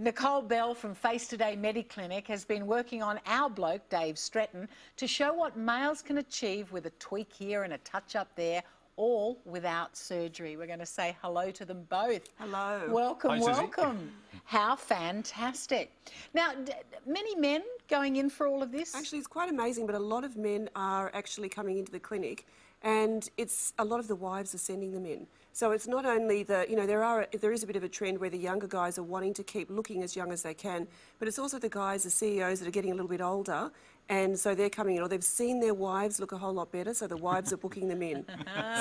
Nicole Belle from Face Today Mediclinic has been working on our bloke, Dave Stretton, to show what males can achieve with a tweak here and a touch-up there, all without surgery. We're going to say hello to them both. Hello. Welcome, Hi, Susie. welcome. How fantastic. Now, many men going in for all of this? Actually, it's quite amazing, but a lot of men are actually coming into the clinic, and it's a lot of the wives are sending them in. So it's not only the, there is a bit of a trend where the younger guys are wanting to keep looking as young as they can, but it's also the guys, the CEOs that are getting a little bit older, and so they're coming in, or they've seen their wives look a whole lot better, so the wives are booking them in.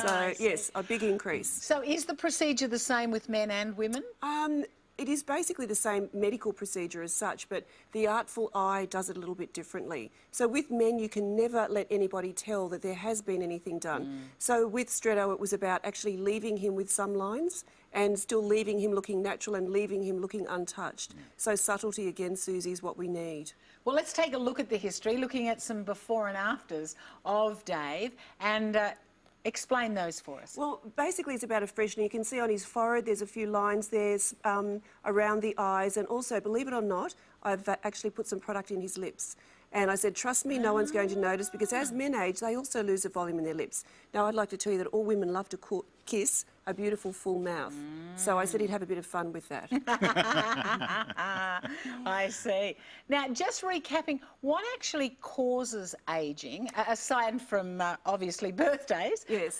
So, yes, a big increase. So is the procedure the same with men and women? It is basically the same medical procedure as such, but the artful eye does it a little bit differently. So with men, you can never let anybody tell that there has been anything done. So with Stretto, it was about actually leaving him with some lines and still leaving him looking natural and leaving him looking untouched. So subtlety, again, Susie, is what we need. Well, let's take a look at the history, looking at some before and afters of Dave, and explain those for us. Well, basically it's about a freshening. You can see on his forehead there's a few lines there around the eyes, and also, believe it or not, I've actually put some product in his lips. And I said, trust me, no one's going to notice, because as men age, they also lose the volume in their lips. Now, I'd like to tell you that all women love to kiss a beautiful full mouth. So I said he'd have a bit of fun with that. I see. Now, just recapping, what actually causes ageing, aside from obviously birthdays? Yes.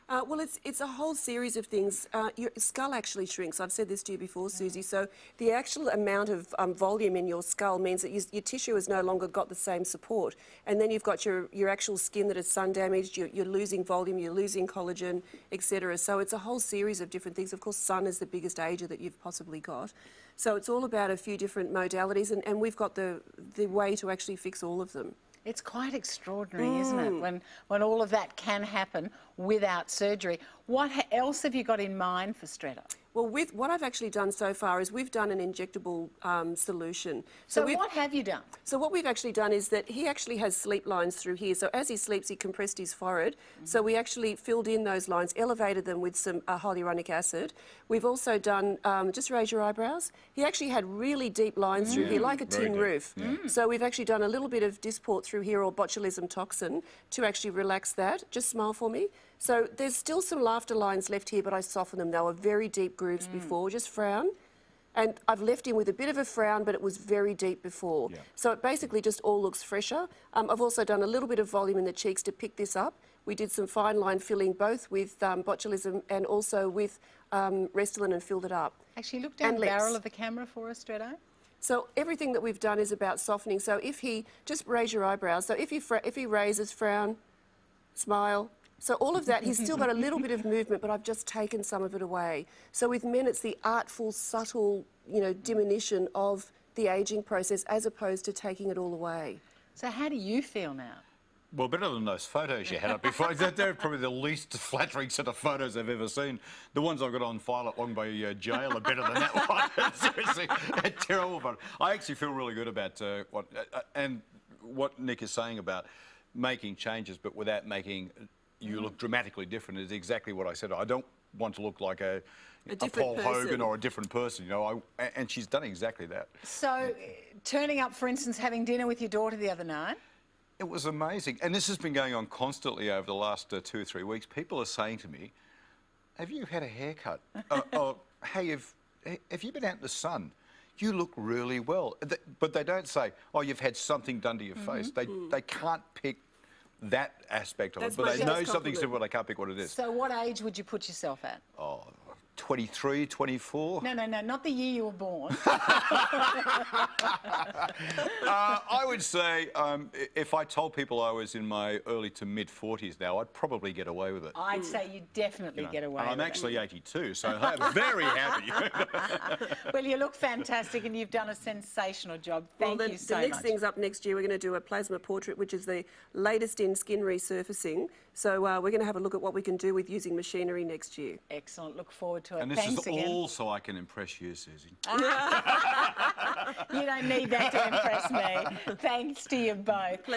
Well, it's a whole series of things. Your skull actually shrinks. I've said this to you before, Susie. So the actual amount of volume in your skull means that your tissue has no longer got the same support. And then you've got your actual skin that is sun damaged, you're losing volume, you're losing collagen, etc. So it's a whole series of different things. Of course, sun is the biggest ager that you've possibly got. So it's all about a few different modalities, and we've got the way to actually fix all of them. It's quite extraordinary, isn't it, when all of that can happen without surgery. What else have you got in mind for Stretto? Well, with what I've actually done so far is we've done an injectable solution. So what have you done? So what we've actually done is that he actually has sleep lines through here. So as he sleeps, he compressed his forehead. So we actually filled in those lines, elevated them with some hyaluronic acid. We've also done, just raise your eyebrows. He actually had really deep lines through here, like a tin roof. So we've actually done a little bit of Dysport through here, or botulism toxin, to actually relax that. Just smile for me. So there's still some laughter lines left here, but I softened them. They were very deep grooves before. Just frown. And I've left him with a bit of a frown, but it was very deep before. Yeah. So it basically just all looks fresher. I've also done a little bit of volume in the cheeks to pick this up. We did some fine line filling, both with botulism and also with Restylane, and filled it up. Actually, look down the barrel of the camera for us, Stretto. So everything that we've done is about softening. So if he, just raise your eyebrows. So if he raises, frown, smile. So all of that, he's still got a little bit of movement, but I've just taken some of it away. So with men, it's the artful, subtle, diminution of the ageing process, as opposed to taking it all away. So how do you feel now? Well, better than those photos you had up before. They're probably the least flattering set of photos I've ever seen. The ones I've got on file at Long Bay Jail are better than that one. Seriously, they're terrible. But I actually feel really good about what Nick is saying about making changes, but without making you look dramatically different, is exactly what I said. I don't want to look like a Paul Hogan or a different person, and she's done exactly that. So, turning up, for instance, having dinner with your daughter the other night? It was amazing. And this has been going on constantly over the last 2 or 3 weeks. People are saying to me, have you had a haircut? Or, hey, have you been out in the sun? You look really well. But they don't say, oh, you've had something done to your face. They can't pick that aspect of it, but they know something's different, they can't pick what it is. So what age would you put yourself at? Oh, 23, 24. No, not the year you were born. I would say if I told people I was in my early to mid-40s now, I'd probably get away with it. I'd say you'd definitely get away with it. I'm actually 82, so I'm very happy. Well, you look fantastic and you've done a sensational job. Thank you so much. The next thing's up next year. We're going to do a plasma portrait, which is the latest in skin resurfacing. So we're going to have a look at what we can do with using machinery next year. Excellent. Look forward to it. And this Thanks is again. all so I can impress you, Susie. You don't need that to impress me. Thanks to you both.